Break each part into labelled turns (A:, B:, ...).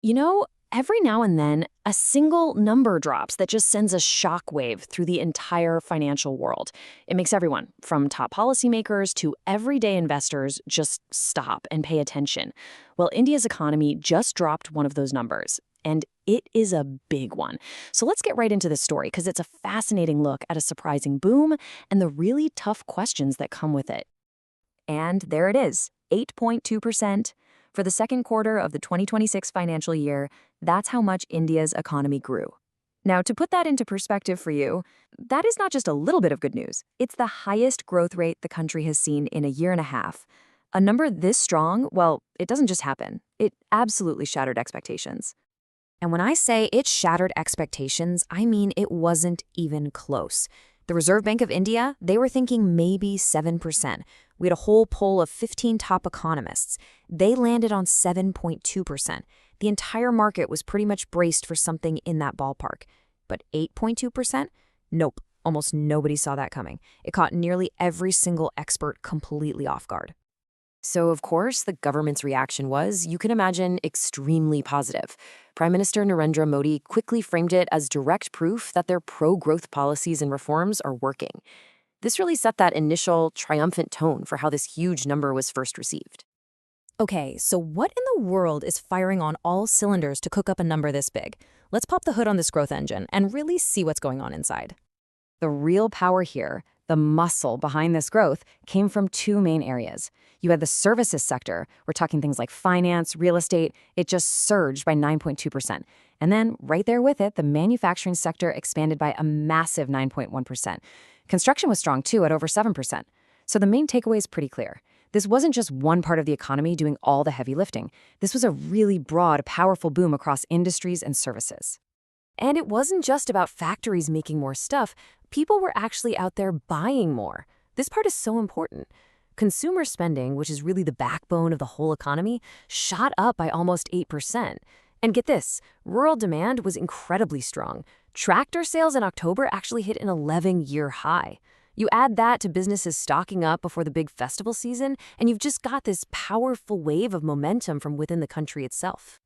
A: You know, every now and then, a single number drops that just sends a shockwave through the entire financial world. It makes everyone, from top policymakers to everyday investors, just stop and pay attention. Well, India's economy just dropped one of those numbers, and it is a big one. So let's get right into this story because it's a fascinating look at a surprising boom and the really tough questions that come with it. And there it is, 8.2%. For the second quarter of the 2026 financial year, that's how much India's economy grew. Now, to put that into perspective for you, that is not just a little bit of good news. It's the highest growth rate the country has seen in a year and a half. A number this strong, well, it doesn't just happen. It absolutely shattered expectations. And when I say it shattered expectations, I mean it wasn't even close. The Reserve Bank of India, they were thinking maybe 7%. We had a whole poll of 15 top economists. They landed on 7.2%. The entire market was pretty much braced for something in that ballpark. But 8.2%? Nope, almost nobody saw that coming. It caught nearly every single expert completely off guard. So, of course, the government's reaction was, you can imagine, extremely positive. Prime Minister Narendra Modi quickly framed it as direct proof that their pro-growth policies and reforms are working. This really set that initial triumphant tone for how this huge number was first received. Okay, so what in the world is firing on all cylinders to cook up a number this big? Let's pop the hood on this growth engine and really see what's going on inside. The real power here, the muscle behind this growth, came from two main areas. You had the services sector. We're talking things like finance, real estate. It just surged by 9.2%. And then right there with it, the manufacturing sector expanded by a massive 9.1%. Construction was strong too at over 7%. So the main takeaway is pretty clear. This wasn't just one part of the economy doing all the heavy lifting. This was a really broad, powerful boom across industries and services. And it wasn't just about factories making more stuff. People were actually out there buying more. This part is so important. Consumer spending, which is really the backbone of the whole economy, shot up by almost 8%. And get this, rural demand was incredibly strong. Tractor sales in October actually hit an 11-year high. You add that to businesses stocking up before the big festival season, and you've just got this powerful wave of momentum from within the country itself.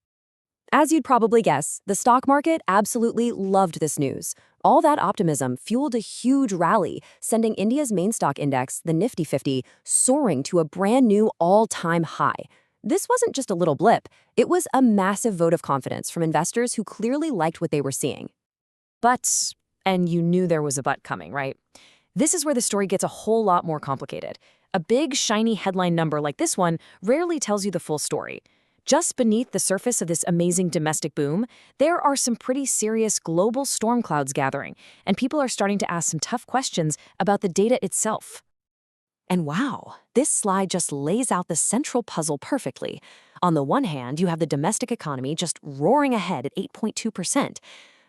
A: As you'd probably guess, the stock market absolutely loved this news. All that optimism fueled a huge rally, sending India's main stock index, the Nifty 50, soaring to a brand new all-time high. This wasn't just a little blip. It was a massive vote of confidence from investors who clearly liked what they were seeing. But, and you knew there was a but coming, right? This is where the story gets a whole lot more complicated. A big, shiny headline number like this one rarely tells you the full story. Just beneath the surface of this amazing domestic boom, there are some pretty serious global storm clouds gathering, and people are starting to ask some tough questions about the data itself. And wow, this slide just lays out the central puzzle perfectly. On the one hand, you have the domestic economy just roaring ahead at 8.2%.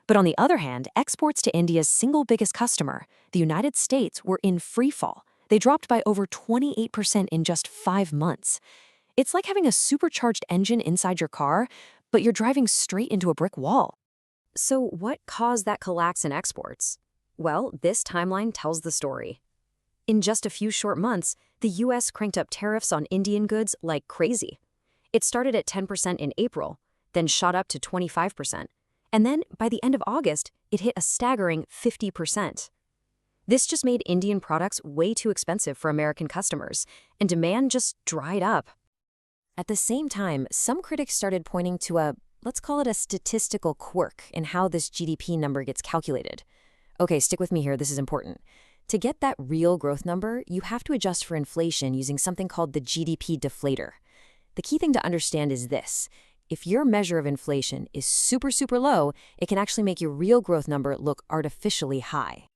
A: But on the other hand, exports to India's single biggest customer, the United States, were in free fall. They dropped by over 28% in just 5 months. It's like having a supercharged engine inside your car, but you're driving straight into a brick wall. So what caused that collapse in exports? Well, this timeline tells the story. In just a few short months, the U.S. cranked up tariffs on Indian goods like crazy. It started at 10% in April, then shot up to 25%. And then, by the end of August, it hit a staggering 50%. This just made Indian products way too expensive for American customers, and demand just dried up. At the same time, some critics started pointing to let's call it a statistical quirk in how this GDP number gets calculated. Okay, stick with me here, this is important. To get that real growth number, you have to adjust for inflation using something called the GDP deflator. The key thing to understand is this. If your measure of inflation is super, super low, it can actually make your real growth number look artificially high.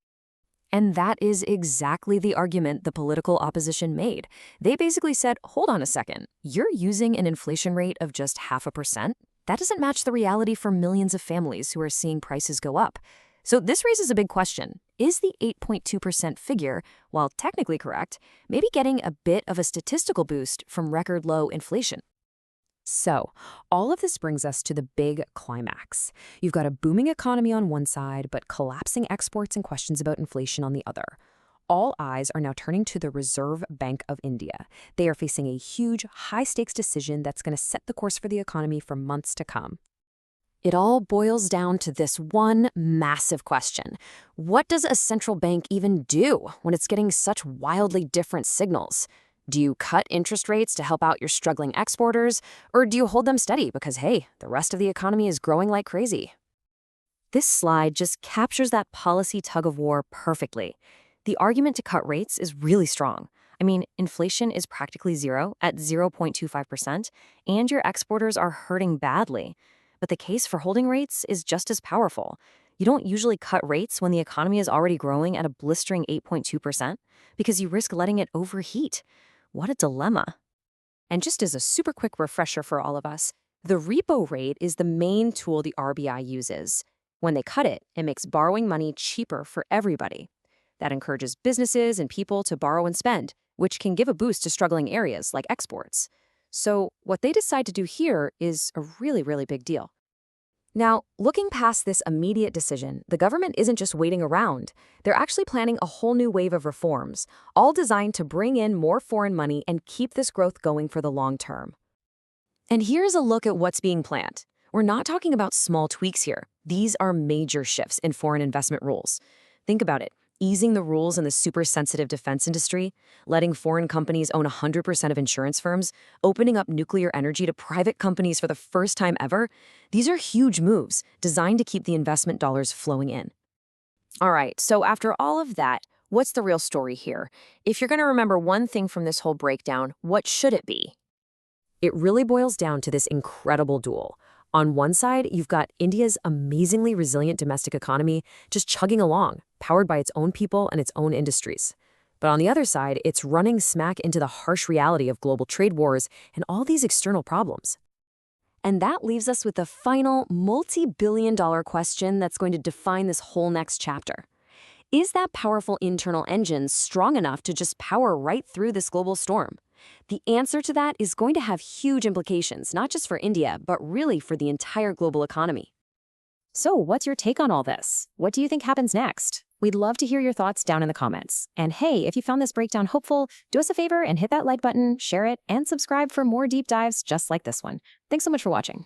A: And that is exactly the argument the political opposition made. They basically said, hold on a second, you're using an inflation rate of just 0.5%? That doesn't match the reality for millions of families who are seeing prices go up. So this raises a big question. Is the 8.2% figure, while technically correct, maybe getting a bit of a statistical boost from record low inflation? So, all of this brings us to the big climax. You've got a booming economy on one side, but collapsing exports and questions about inflation on the other. All eyes are now turning to the Reserve Bank of India. They are facing a huge, high-stakes decision that's going to set the course for the economy for months to come. It all boils down to this one massive question. What does a central bank even do when it's getting such wildly different signals? Do you cut interest rates to help out your struggling exporters, or do you hold them steady because, hey, the rest of the economy is growing like crazy? This slide just captures that policy tug-of-war perfectly. The argument to cut rates is really strong. I mean, inflation is practically zero at 0.25%, and your exporters are hurting badly. But the case for holding rates is just as powerful. You don't usually cut rates when the economy is already growing at a blistering 8.2% because you risk letting it overheat. What a dilemma. And just as a super quick refresher for all of us, the repo rate is the main tool the RBI uses. When they cut it, it makes borrowing money cheaper for everybody. That encourages businesses and people to borrow and spend, which can give a boost to struggling areas like exports. So what they decide to do here is a really, really big deal. Now, looking past this immediate decision, the government isn't just waiting around. They're actually planning a whole new wave of reforms, all designed to bring in more foreign money and keep this growth going for the long term. And here's a look at what's being planned. We're not talking about small tweaks here. These are major shifts in foreign investment rules. Think about it. Easing the rules in the super-sensitive defense industry, letting foreign companies own 100% of insurance firms, opening up nuclear energy to private companies for the first time ever. These are huge moves designed to keep the investment dollars flowing in. All right, so after all of that, what's the real story here? If you're going to remember one thing from this whole breakdown, what should it be? It really boils down to this incredible duel. On one side, you've got India's amazingly resilient domestic economy just chugging along, powered by its own people and its own industries. But on the other side, it's running smack into the harsh reality of global trade wars and all these external problems. And that leaves us with the final multi-billion-dollar question that's going to define this whole next chapter. Is that powerful internal engine strong enough to just power right through this global storm? The answer to that is going to have huge implications, not just for India, but really for the entire global economy. So, what's your take on all this? What do you think happens next? We'd love to hear your thoughts down in the comments. And hey, if you found this breakdown hopeful, do us a favor and hit that like button, share it, and subscribe for more deep dives just like this one. Thanks so much for watching.